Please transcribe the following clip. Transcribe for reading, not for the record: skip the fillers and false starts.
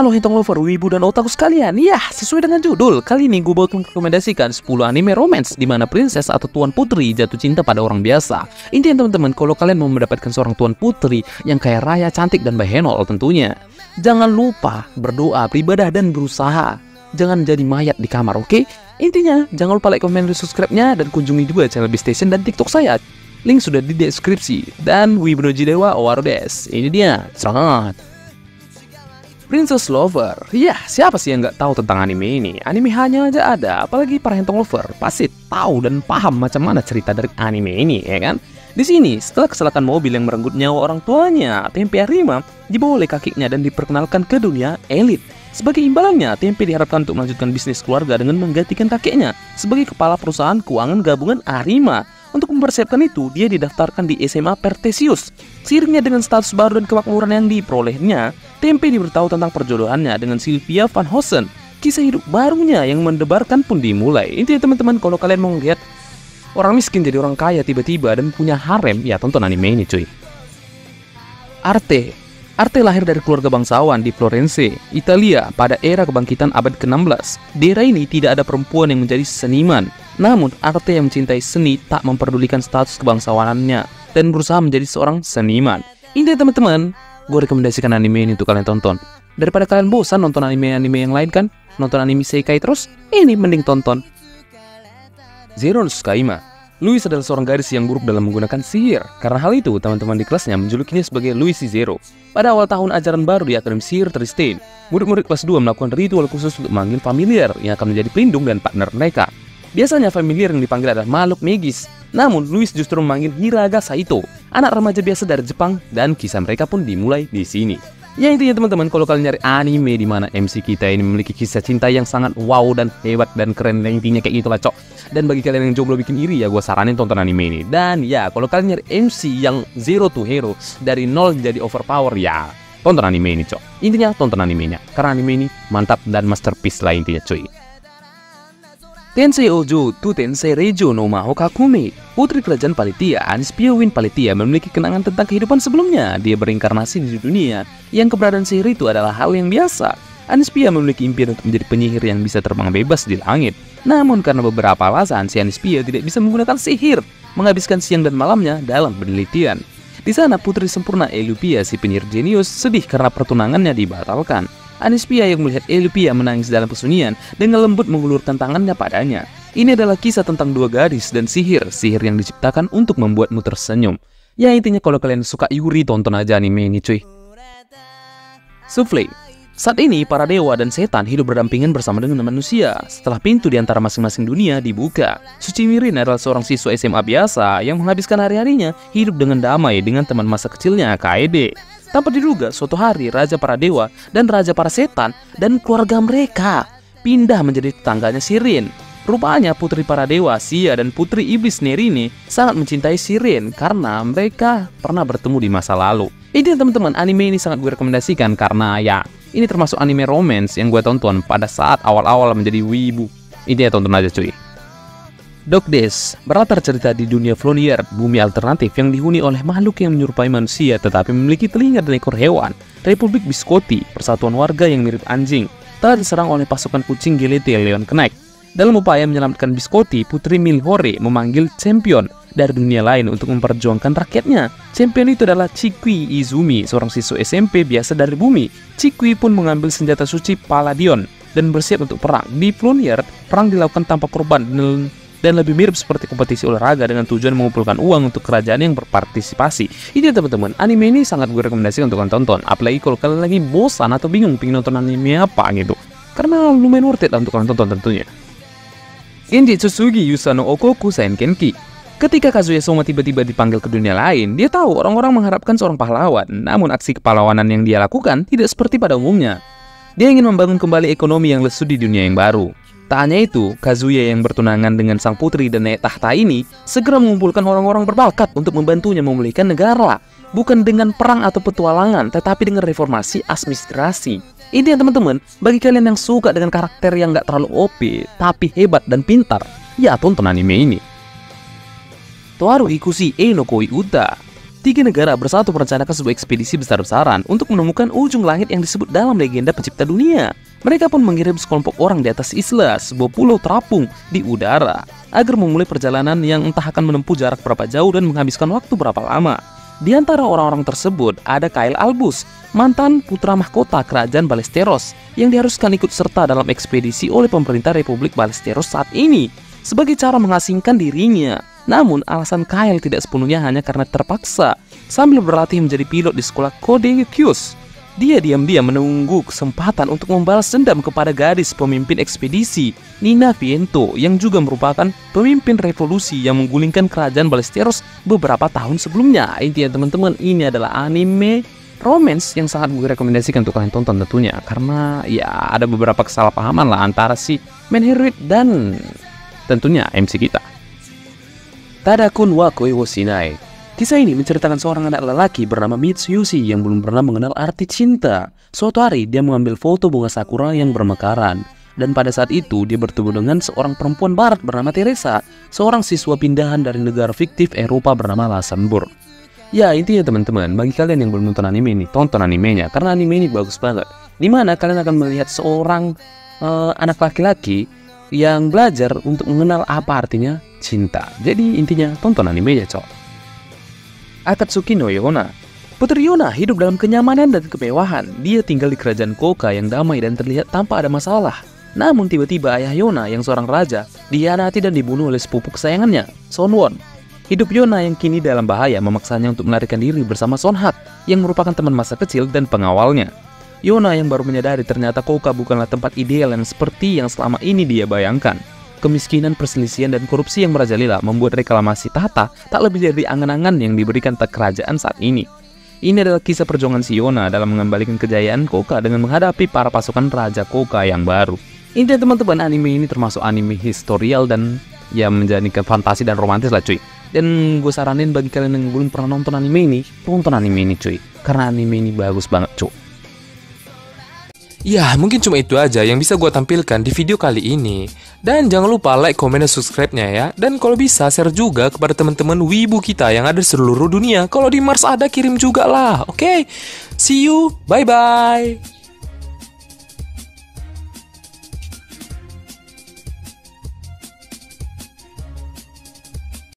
Halo Hentong Lover, Wibu dan Otaku sekalian. Ya, sesuai dengan judul, kali ini gue bakal merekomendasikan 10 anime romance di mana princess atau tuan putri jatuh cinta pada orang biasa. Intinya teman-teman, kalau kalian mau mendapatkan seorang tuan putri yang kaya raya, cantik, dan bahenol tentunya, jangan lupa berdoa, beribadah, dan berusaha. Jangan jadi mayat di kamar, oke? Intinya, jangan lupa like, komen, dan subscribe-nya, dan kunjungi juga channel Beastation dan TikTok saya. Link sudah di deskripsi. Dan Wibu no Jidewa Owaru desu. Ini dia, semangat! Princess Lover. Ya, siapa sih yang nggak tahu tentang anime ini? Anime hanya aja ada, apalagi para Hentong Lover pasti tahu dan paham macam mana cerita dari anime ini, ya kan? Di sini, setelah kecelakaan mobil yang merenggut nyawa orang tuanya, Tempe Arima dibawa oleh kakeknya dan diperkenalkan ke dunia elit. Sebagai imbalannya, Tempe diharapkan untuk melanjutkan bisnis keluarga dengan menggantikan kakeknya sebagai kepala perusahaan keuangan gabungan Arima. Untuk mempersiapkan itu, dia didaftarkan di SMA Pertesius. Seiringnya dengan status baru dan kemakmuran yang diperolehnya, Tempe diberitahu tentang perjodohannya dengan Sylvia Van Hosen. Kisah hidup barunya yang mendebarkan pun dimulai. Intinya teman-teman, kalau kalian mau lihat orang miskin jadi orang kaya tiba-tiba dan punya harem, ya tonton anime ini cuy. Arte lahir dari keluarga bangsawan di Florence, Italia pada era kebangkitan abad ke-16. Di era ini tidak ada perempuan yang menjadi seniman. Namun, Arte yang mencintai seni tak memperdulikan status kebangsawanannya dan berusaha menjadi seorang seniman. Intinya teman-teman, gue rekomendasikan anime ini untuk kalian tonton. Daripada kalian bosan nonton anime-anime yang lain kan, nonton anime Sekai terus, ini mending tonton Zero no Tsukaima. Louis adalah seorang gadis yang buruk dalam menggunakan sihir. Karena hal itu, teman-teman di kelasnya menjulukinya sebagai Louis si Zero. Pada awal tahun ajaran baru di Akademi Sihir Tristain, murid-murid kelas 2 melakukan ritual khusus untuk memanggil familiar yang akan menjadi pelindung dan partner mereka. Biasanya familiar yang dipanggil adalah makhluk magis. Namun, Louis justru memanggil Hiraga Saito, anak remaja biasa dari Jepang, dan kisah mereka pun dimulai di sini. Ya intinya teman-teman, kalau kalian nyari anime di mana MC kita ini memiliki kisah cinta yang sangat wow dan hebat dan keren, intinya kayak gitulah cok. Dan bagi kalian yang jomblo bikin iri ya, gue saranin tonton anime ini. Dan ya, kalau kalian nyari MC yang zero to hero, dari nol jadi overpower, ya tonton anime ini cok. Intinya tonton animenya, karena anime ini mantap dan masterpiece lah intinya cuy. Tensei Ojo to Tensei Rejo no Maho Kakume. Putri kerajaan Palitia, Anspia Win Palitia memiliki kenangan tentang kehidupan sebelumnya. Dia berinkarnasi di dunia yang keberadaan sihir itu adalah hal yang biasa. Anspia memiliki impian untuk menjadi penyihir yang bisa terbang bebas di langit. Namun karena beberapa alasan, si Anspia tidak bisa menggunakan sihir, menghabiskan siang dan malamnya dalam penelitian. Di sana putri sempurna Elupia, si penyihir jenius, sedih karena pertunangannya dibatalkan. Anspia yang melihat Elupia menangis dalam kesunyian dengan lembut mengulurkan tangannya padanya. Ini adalah kisah tentang dua gadis dan sihir yang diciptakan untuk membuatmu tersenyum. Ya intinya kalau kalian suka Yuri, tonton aja anime ini cuy. Souffle. Saat ini para dewa dan setan hidup berdampingan bersama dengan manusia. Setelah pintu di antara masing-masing dunia dibuka, Suci Mirin adalah seorang siswa SMA biasa yang menghabiskan hari-harinya hidup dengan damai dengan teman masa kecilnya Kaede. Tanpa diduga, suatu hari Raja para Dewa dan Raja para Setan dan keluarga mereka pindah menjadi tetangganya Sirin. Rupanya putri para dewa, Sia, dan putri iblis Nerine sangat mencintai Sirin karena mereka pernah bertemu di masa lalu. Ini teman-teman, anime ini sangat gue rekomendasikan karena ya, ini termasuk anime romance yang gue tonton pada saat awal-awal menjadi wibu. Ini ya tonton aja cuy. Dog Days berlatar cerita di dunia Flonier, bumi alternatif yang dihuni oleh makhluk yang menyerupai manusia tetapi memiliki telinga dan ekor hewan. Republik Biscotti, persatuan warga yang mirip anjing, telah diserang oleh pasukan kucing Gelete Leon Knight. Dalam upaya menyelamatkan Biscotti, Putri Milhore memanggil champion dari dunia lain untuk memperjuangkan rakyatnya. Champion itu adalah Chikui Izumi, seorang siswa SMP biasa dari bumi. Chikui pun mengambil senjata suci Palladion dan bersiap untuk perang. Di Flonier, perang dilakukan tanpa korban dan lebih mirip seperti kompetisi olahraga dengan tujuan mengumpulkan uang untuk kerajaan yang berpartisipasi. Ini teman-teman, anime ini sangat gue rekomendasikan untuk kalian tonton. Apalagi kalau kalian lagi bosan atau bingung pengen nonton anime apa gitu, karena lumayan worth it lah untuk kalian tonton tentunya. Genji Tsusugi Yusa no Okoku Senkenki. Ketika Kazuya Soma tiba-tiba dipanggil ke dunia lain, dia tahu orang-orang mengharapkan seorang pahlawan. Namun aksi kepahlawanan yang dia lakukan tidak seperti pada umumnya. Dia ingin membangun kembali ekonomi yang lesu di dunia yang baru. Tak hanya itu, Kazuya yang bertunangan dengan sang putri dan naik tahta ini segera mengumpulkan orang-orang berbakat untuk membantunya memulihkan negara. Bukan dengan perang atau petualangan, tetapi dengan reformasi administrasi. Ini ya teman-teman, bagi kalian yang suka dengan karakter yang gak terlalu OP, tapi hebat dan pintar, ya tonton anime ini. Toaru Hikushi e no Koi Uta. Tiga negara bersatu merencanakan sebuah ekspedisi besar-besaran untuk menemukan ujung langit yang disebut dalam legenda pencipta dunia. Mereka pun mengirim sekelompok orang di atas Isla, sebuah pulau terapung di udara, agar memulai perjalanan yang entah akan menempuh jarak berapa jauh dan menghabiskan waktu berapa lama. Di antara orang-orang tersebut ada Kyle Albus, mantan putra mahkota kerajaan Ballesteros, yang diharuskan ikut serta dalam ekspedisi oleh pemerintah Republik Ballesteros saat ini sebagai cara mengasingkan dirinya. Namun alasan Kyle tidak sepenuhnya hanya karena terpaksa. Sambil berlatih menjadi pilot di sekolah Codeicus, dia diam-diam menunggu kesempatan untuk membalas dendam kepada gadis pemimpin ekspedisi, Nina Viento, yang juga merupakan pemimpin revolusi yang menggulingkan kerajaan Ballesteros beberapa tahun sebelumnya. Intinya teman-teman, ini adalah anime romance yang sangat gue rekomendasikan untuk kalian tonton tentunya, karena ya ada beberapa kesalahpahaman lah antara si main hero dan tentunya MC kita. Tadakun wa Koi wo Shinai. Kisah ini menceritakan seorang anak lelaki bernama Mitsuyoshi yang belum pernah mengenal arti cinta. Suatu hari dia mengambil foto bunga sakura yang bermekaran, dan pada saat itu dia bertemu dengan seorang perempuan barat bernama Teresa, seorang siswa pindahan dari negara fiktif Eropa bernama Luxembourg. Ya, intinya teman-teman, bagi kalian yang belum nonton anime ini, tonton animenya karena anime ini bagus banget. Dimana kalian akan melihat seorang anak laki-laki yang belajar untuk mengenal apa artinya cinta. Jadi intinya tonton animenya, cok. Akatsuki no Yona. Putri Yona hidup dalam kenyamanan dan kemewahan. Dia tinggal di kerajaan Koka yang damai dan terlihat tanpa ada masalah. Namun tiba-tiba ayah Yona yang seorang raja dikhianati dan dibunuh oleh sepupu kesayangannya, Sonwon. Hidup Yona yang kini dalam bahaya memaksanya untuk melarikan diri bersama Sonhak yang merupakan teman masa kecil dan pengawalnya. Yona yang baru menyadari ternyata Koka bukanlah tempat ideal yang seperti yang selama ini dia bayangkan. Kemiskinan, perselisihan, dan korupsi yang merajalela membuat reklamasi tahta tak lebih dari angan-angan yang diberikan kerajaan saat ini. Ini adalah kisah perjuangan si Yona dalam mengembalikan kejayaan Koka dengan menghadapi para pasukan Raja Koka yang baru. Ini teman-teman, anime ini termasuk anime historial dan ya menjadikan fantasi dan romantis lah cuy. Dan gue saranin bagi kalian yang belum pernah nonton anime ini, tonton anime ini cuy. Karena anime ini bagus banget cuy. Ya, mungkin cuma itu aja yang bisa gue tampilkan di video kali ini. Dan jangan lupa like, komen, dan subscribe-nya ya. Dan kalau bisa, share juga kepada teman-teman wibu kita yang ada di seluruh dunia. Kalau di Mars ada, kirim juga lah, oke? See you, bye-bye!